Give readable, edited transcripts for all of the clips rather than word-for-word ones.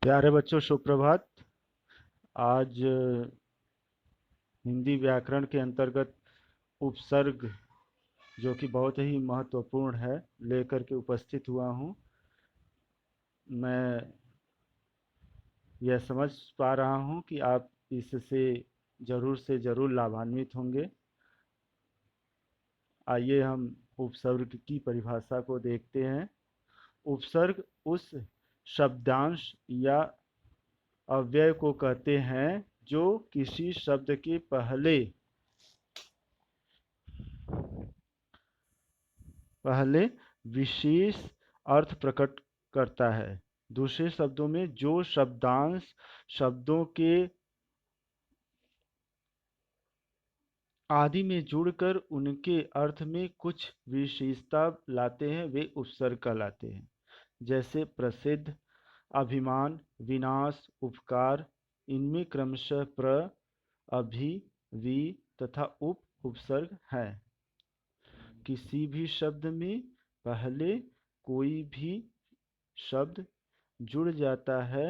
प्यारे बच्चों, सुप्रभात। आज हिंदी व्याकरण के अंतर्गत उपसर्ग, जो कि बहुत ही महत्वपूर्ण है, लेकर के उपस्थित हुआ हूँ। मैं यह समझ पा रहा हूँ कि आप इससे ज़रूर से ज़रूर लाभान्वित होंगे। आइए हम उपसर्ग की परिभाषा को देखते हैं। उपसर्ग उस शब्दांश या अव्यय को कहते हैं जो किसी शब्द के पहले विशेष अर्थ प्रकट करता है। दूसरे शब्दों में, जो शब्दांश शब्दों के आदि में जुड़कर उनके अर्थ में कुछ विशेषता लाते हैं, वे उपसर्ग कहलाते हैं। जैसे प्रसिद्ध, अभिमान, विनाश, उपकार। इनमें क्रमशः प्र, अभि, वि तथा उपसर्ग है। किसी भी शब्द में पहले कोई भी शब्द जुड़ जाता है,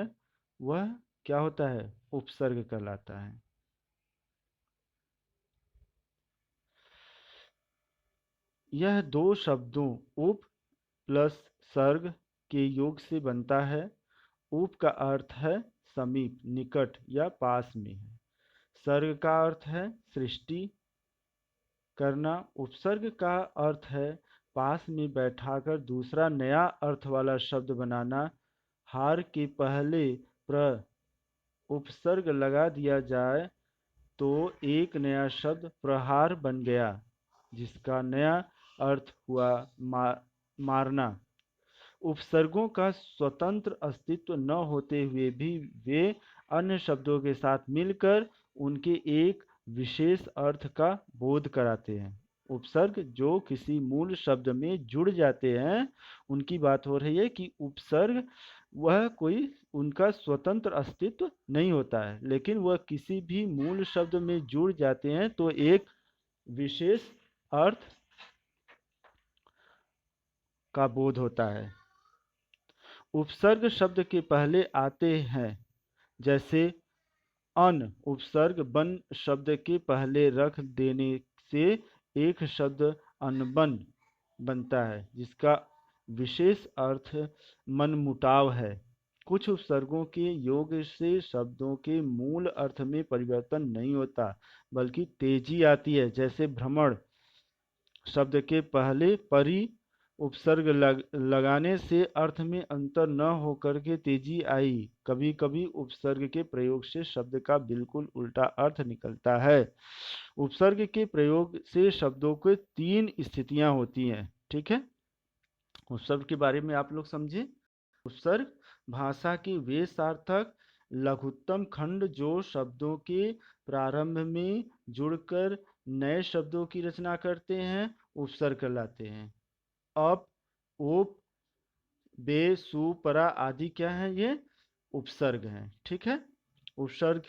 वह क्या होता है? उपसर्ग कहलाता है। यह दो शब्दों उप प्लस सर्ग के योग से बनता है। उप का अर्थ है समीप, निकट या पास में है। सर्ग का अर्थ है सृष्टि करना। उपसर्ग का अर्थ है पास में बैठाकर दूसरा नया अर्थ वाला शब्द बनाना। हार के पहले प्र उपसर्ग लगा दिया जाए तो एक नया शब्द प्रहार बन गया, जिसका नया अर्थ हुआ मारना। उपसर्गों का स्वतंत्र अस्तित्व न होते हुए भी वे अन्य शब्दों के साथ मिलकर उनके एक विशेष अर्थ का बोध कराते हैं। उपसर्ग जो किसी मूल शब्द में जुड़ जाते हैं, उनकी बात हो रही है कि उपसर्ग वह कोई उनका स्वतंत्र अस्तित्व नहीं होता है, लेकिन वह किसी भी मूल शब्द में जुड़ जाते हैं तो एक विशेष अर्थ का बोध होता है। उपसर्ग शब्द के पहले आते हैं, जैसे अन उपसर्ग बन शब्द के पहले रख देने से एक शब्द अनबन बनता है, जिसका विशेष अर्थ मनमुटाव है। कुछ उपसर्गों के योग से शब्दों के मूल अर्थ में परिवर्तन नहीं होता, बल्कि तेजी आती है। जैसे भ्रमण शब्द के पहले परि उपसर्ग लगाने से अर्थ में अंतर न होकर के तेजी आई। कभी कभी उपसर्ग के प्रयोग से शब्द का बिल्कुल उल्टा अर्थ निकलता है। उपसर्ग के प्रयोग से शब्दों के तीन स्थितियां होती हैं। ठीक है, उपसर्ग के बारे में आप लोग समझे। उपसर्ग भाषा के वे सार्थक लघुत्तम खंड जो शब्दों के प्रारंभ में जुड़कर नए शब्दों की रचना करते हैं, उपसर्ग कहलाते हैं। अप, ओप, बे, सु, परा आदि क्या है? ये उपसर्ग हैं। ठीक है, उपसर्ग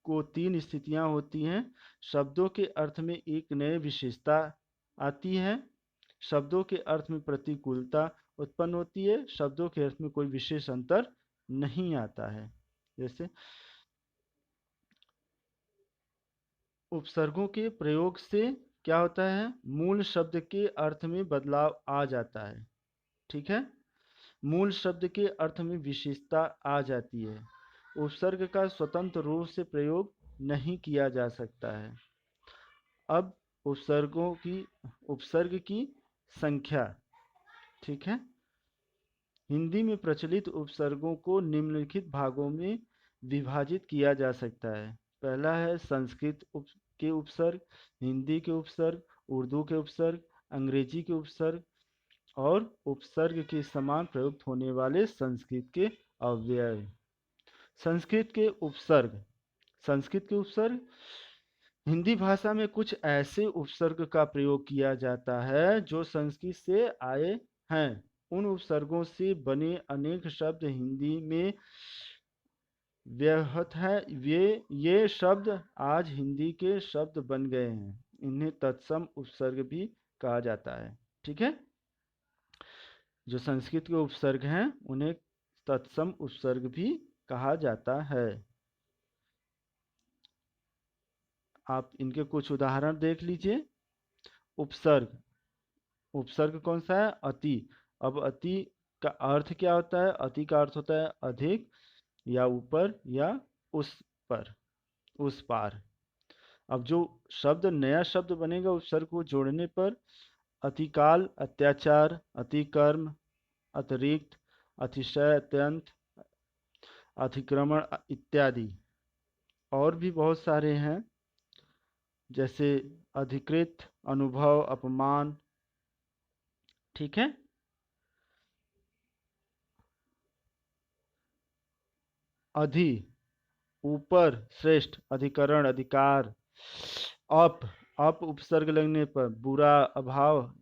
को तीन स्थितियां होती हैं। शब्दों के अर्थ में एक नई विशेषता आती है। शब्दों के अर्थ में प्रतिकूलता उत्पन्न होती है। शब्दों के अर्थ में कोई विशेष अंतर नहीं आता है। जैसे उपसर्गों के प्रयोग से क्या होता है? मूल शब्द के अर्थ में बदलाव आ जाता है। ठीक है, मूल शब्द के अर्थ में विशेषता आ जाती है। उपसर्ग का स्वतंत्र रूप से प्रयोग नहीं किया जा सकता है। अब उपसर्ग की संख्या। ठीक है, हिंदी में प्रचलित उपसर्गों को निम्नलिखित भागों में विभाजित किया जा सकता है। पहला है संस्कृत के उपसर्ग, हिंदी के उपसर्ग, उर्दू के उपसर्ग, अंग्रेजी के उपसर्ग और उपसर्ग के समान प्रयुक्त होने वाले संस्कृत के अव्यय। संस्कृत के उपसर्ग। संस्कृत के उपसर्ग, हिंदी भाषा में कुछ ऐसे उपसर्ग का प्रयोग किया जाता है जो संस्कृत से आए हैं। उन उपसर्गों से बने अनेक शब्द हिंदी में व्याहत है। ये शब्द आज हिंदी के शब्द बन गए हैं। इन्हें तत्सम उपसर्ग भी कहा जाता है। ठीक है, जो संस्कृत के उपसर्ग हैं उन्हें तत्सम उपसर्ग भी कहा जाता है। आप इनके कुछ उदाहरण देख लीजिए। उपसर्ग, उपसर्ग कौन सा है? अति। अब अति का अर्थ क्या होता है? अति का अर्थ होता है अधिक या ऊपर या उस पर, उस पार। अब जो शब्द नया शब्द बनेगा उपसर्ग को जोड़ने पर, अतिकाल, अत्याचार, अतिकर्म, अतिरिक्त, अतिशय, अत्यंत, अतिक्रमण इत्यादि। और भी बहुत सारे हैं, जैसे अधिकृत, अनुभव, अपमान। ठीक है। अधि, ऊपर, श्रेष्ठ, अधिकरण, अधिकार। अप, अप उपसर्ग लगने पर बुरा, अभाव।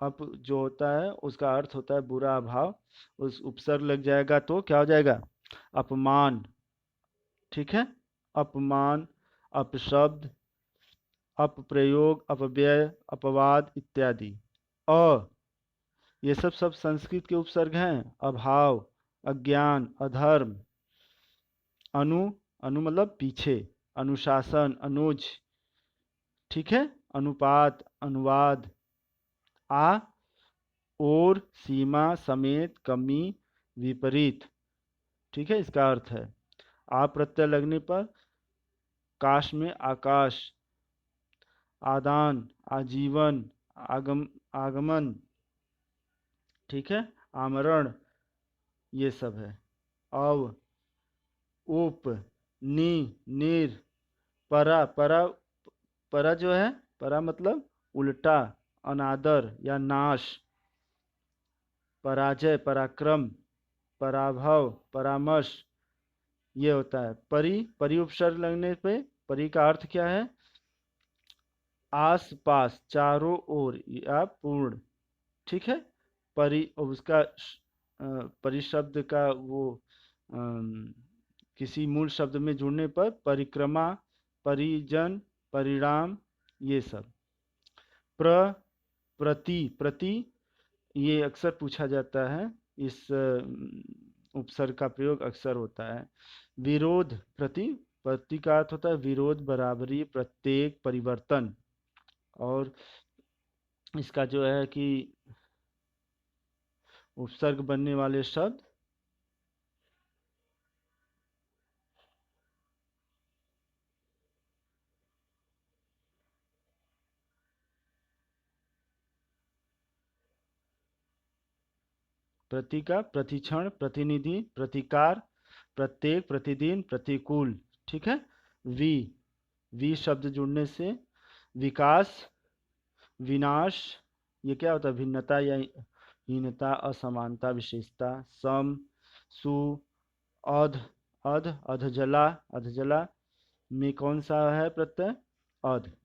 अप जो होता है उसका अर्थ होता है बुरा, अभाव। उस उपसर्ग लग जाएगा तो क्या हो जाएगा? अपमान। ठीक है। अपमान, अपशब्द, अपप्रयोग, अपव्यय, अपवाद इत्यादि। अ, ये सब संस्कृत के उपसर्ग हैं। अभाव, अज्ञान, अधर्म। अनु, अनु मतलब पीछे, अनुशासन, अनुज। ठीक है। अनुपात, अनुवाद। आ, और, सीमा, समेत, कमी, विपरीत। ठीक है, इसका अर्थ है। आ प्रत्यय लगने पर काश में आकाश, आदान, आजीवन, आगमन। ठीक है। आमरण, ये सब है। अव, उप, नी, नीर, परा, परा, परा जो है, परा मतलब उल्टा, अनादर या नाश। पराजय, पराक्रम, पराभव, परामर्श, ये होता है। परि, परि उपसर्ग लगने पे परि का अर्थ क्या है? आस पास, चारों ओर या पूर्ण। ठीक है। परि, उसका परिशब्द का वो अम, किसी मूल शब्द में जुड़ने पर परिक्रमा, परिजन, परिणाम, ये सब। प्र, प्रति, प्रति, ये अक्सर पूछा जाता है। इस उपसर्ग का प्रयोग अक्सर होता है। विरोध, प्रति, प्रति का अर्थ होता है विरोध, बराबरी, प्रत्येक, परिवर्तन। और इसका जो है कि उपसर्ग बनने वाले शब्द, प्रति का प्रतिक्षण, प्रतिनिधि, प्रतिकार, प्रत्येक, प्रतिदिन, प्रतिकूल। ठीक है। वी, वी शब्द जुड़ने से विकास, विनाश, ये क्या होता है? भिन्नता या हीनता, असमानता, विशेषता। सम, सु, अध, अध, अधजला, अधजला में कौन सा है प्रत्यय? अध,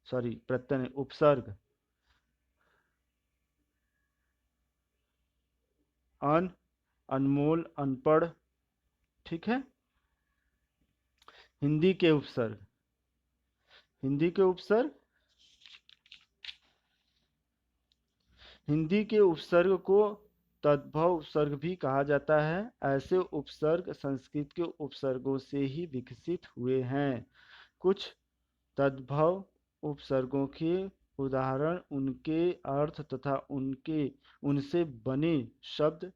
सॉरी प्रत्यय नहीं, उपसर्ग। अन, अनमोल, अनपढ़। ठीक है। हिंदी के उपसर्ग, हिंदी के उपसर्ग, हिंदी के उपसर्ग को तद्भव उपसर्ग भी कहा जाता है। ऐसे उपसर्ग संस्कृत के उपसर्गों से ही विकसित हुए हैं। कुछ तद्भव उपसर्गों के उदाहरण, उनके अर्थ तथा उनसे बने शब्द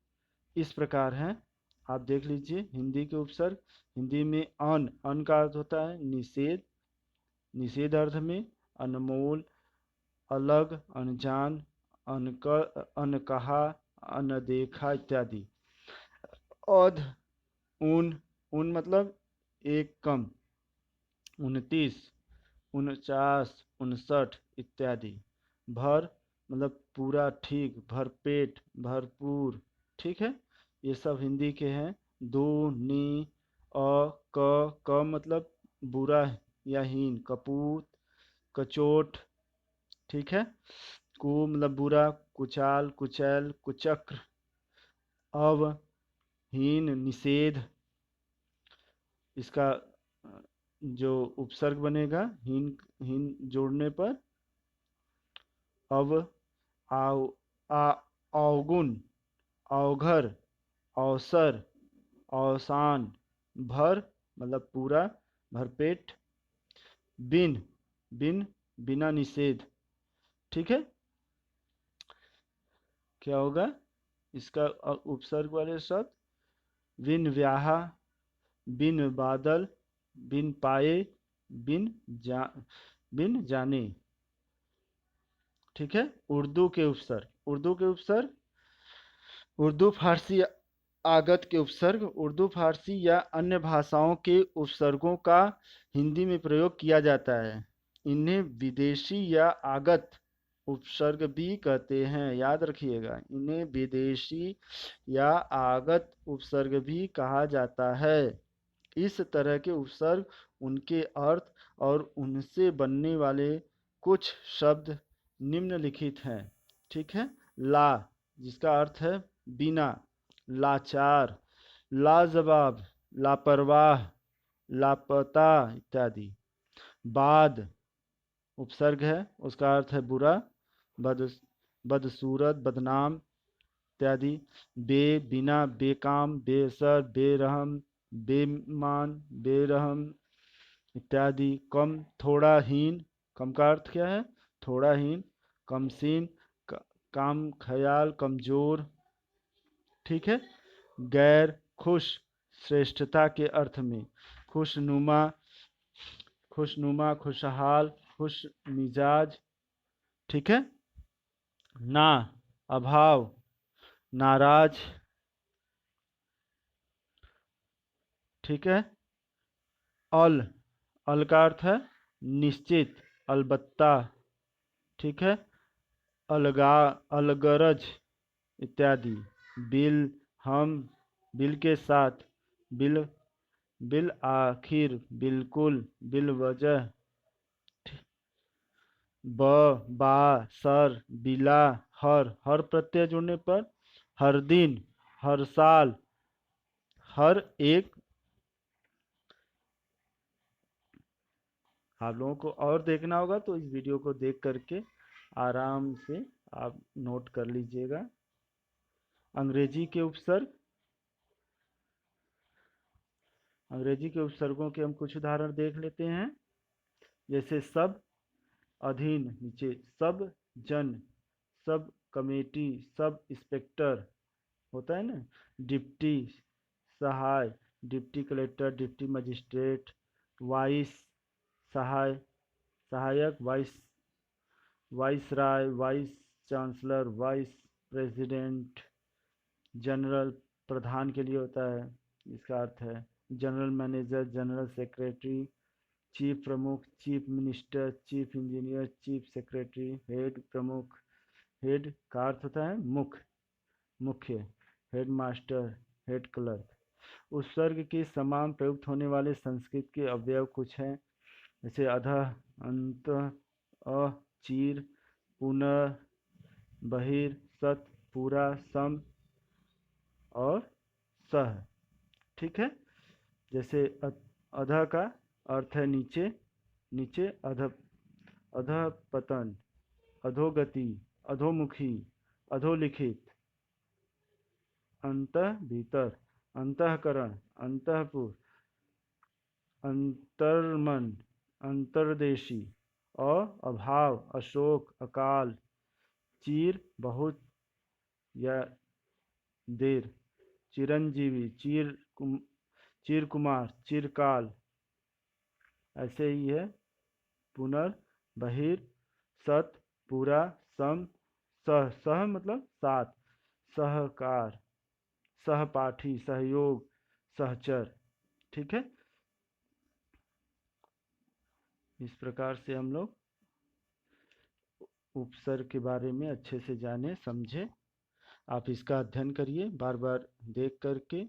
इस प्रकार हैं। आप देख लीजिए हिंदी के उपसर्ग। हिंदी में अन, अन का अर्थ होता है निषेध, निषेध अर्थ में। अनमोल, अलग, अनजान, अनकहा, अनदेखा इत्यादि। औध, ऊन, ऊन मतलब एक, कम। 29, 49, 59 इत्यादि। भर मतलब पूरा, ठीक, भरपेट, भरपूर। ठीक है। ये सब हिंदी के हैं। दो, नी, अ, क मतलब बुरा या हीन, कपूत, कचोट। ठीक है। कु मतलब बुरा, कुचाल, कुचैल, कुचक्र। अव, हीन, निषेध। इसका जो उपसर्ग बनेगा हीन, हीन जोड़ने पर अव, आव, आ, अवगुण, अवघर, अवसर, अवसान, भर मतलब पूरा, भरपेट, बिन, बिन बिना निषेध। ठीक है, क्या होगा इसका उपसर्ग वाले शब्द? बिन व्याहा, बिन बादल, बिन पाए, बिन जा बिन जाने। ठीक है, उर्दू के उपसर्ग, उर्दू के उपसर्ग, उर्दू फारसी आगत के उपसर्ग, उर्दू फारसी या अन्य भाषाओं के उपसर्गों का हिंदी में प्रयोग किया जाता है। इन्हें विदेशी या आगत उपसर्ग भी कहते हैं, याद रखिएगा, इन्हें विदेशी या आगत उपसर्ग भी कहा जाता है। इस तरह के उपसर्ग, उनके अर्थ और उनसे बनने वाले कुछ शब्द निम्नलिखित हैं। ठीक है, ला जिसका अर्थ है बिना, लाचार, लाजवाब, लापरवाह, लापता इत्यादि। बाद उपसर्ग है, उसका अर्थ है बुरा, बद बदसूरत, बदनाम इत्यादि। बे बिना, बेकाम, बेसर, बेरहम, बेईमान, बेरहम इत्यादि। कम, थोड़ा, हीन, कम का अर्थ क्या है? थोड़ा हीन। कमसीन, काम ख्याल, कमजोर। ठीक है, गैर, खुश, श्रेष्ठता के अर्थ में। खुशनुमा, खुशनुमा, खुशहाल, खुश मिजाज। ठीक है, ना, अभाव, नाराज। ठीक है, अल, अल का अर्थ है निश्चित, अलबत्ता। ठीक है, अलगा, अलगरज इत्यादि। बिल, हम, बिल के साथ, बिल, बिल आखिर, बिल्कुल, बिल वजह। ब, बा, सर, बिला, हर प्रत्यय जुड़ने पर, हर दिन, हर साल, हर एक। आप लोगों को और देखना होगा तो इस वीडियो को देख करके आराम से आप नोट कर लीजिएगा। अंग्रेजी के उपसर्ग, अंग्रेजी के उपसर्गों के हम कुछ उदाहरण देख लेते हैं। जैसे सब, अधीन नीचे, सब जन, सब कमेटी, सब इंस्पेक्टर होता है ना, डिप्टी, सहाय, deputy collector, deputy magistrate, vice, सहाय, सहायक, vice, viceroy, vice chancellor, vice president. General, प्रधान के लिए होता है, इसका अर्थ है general manager, general secretary. Chief, प्रमुख, chief minister, chief engineer, chief secretary. Head, प्रमुख, हेड का अर्थ होता है मुख्य, मुख्य। Head master, head clerk. उपसर्ग के समान प्रयुक्त होने वाले संस्कृत के अवयव कुछ हैं, जैसे अधः, अंत, अ, चीर, पुनः, बहिर, सत, पूरा, सम और सह। ठीक है, जैसे अधः का अर्थ है नीचे, नीचे, अध, अधः पतन, अधोगति, अधोमुखी, अधोलिखित। अंतः भीतर, अंतःकरण, अंतःपुर, अंतर्मन, अंतर्देशी। अभाव, अशोक, अकाल। चीर, बहुत या देर। चिरंजीवी, चीर कुमार, चिरकाल। ऐसे ही है पुनर्, बहिर, सत, पूरा, सम, सह, सह मतलब साथ, सहकार, सहपाठी, सहयोग, सहचर। ठीक है, इस प्रकार से हम लोग उपसर्ग के बारे में अच्छे से जाने समझे। आप इसका अध्ययन करिए, बार बार देख करके,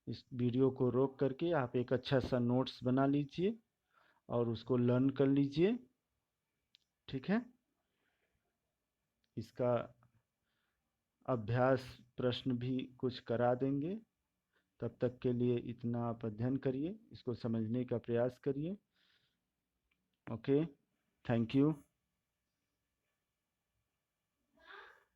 इस वीडियो को रोक करके आप एक अच्छा सा नोट्स बना लीजिए और उसको लर्न कर लीजिए। ठीक है, इसका अभ्यास प्रश्न भी कुछ करा देंगे। तब तक के लिए इतना आप अध्ययन करिए, इसको समझने का प्रयास करिए। Okay, thank you.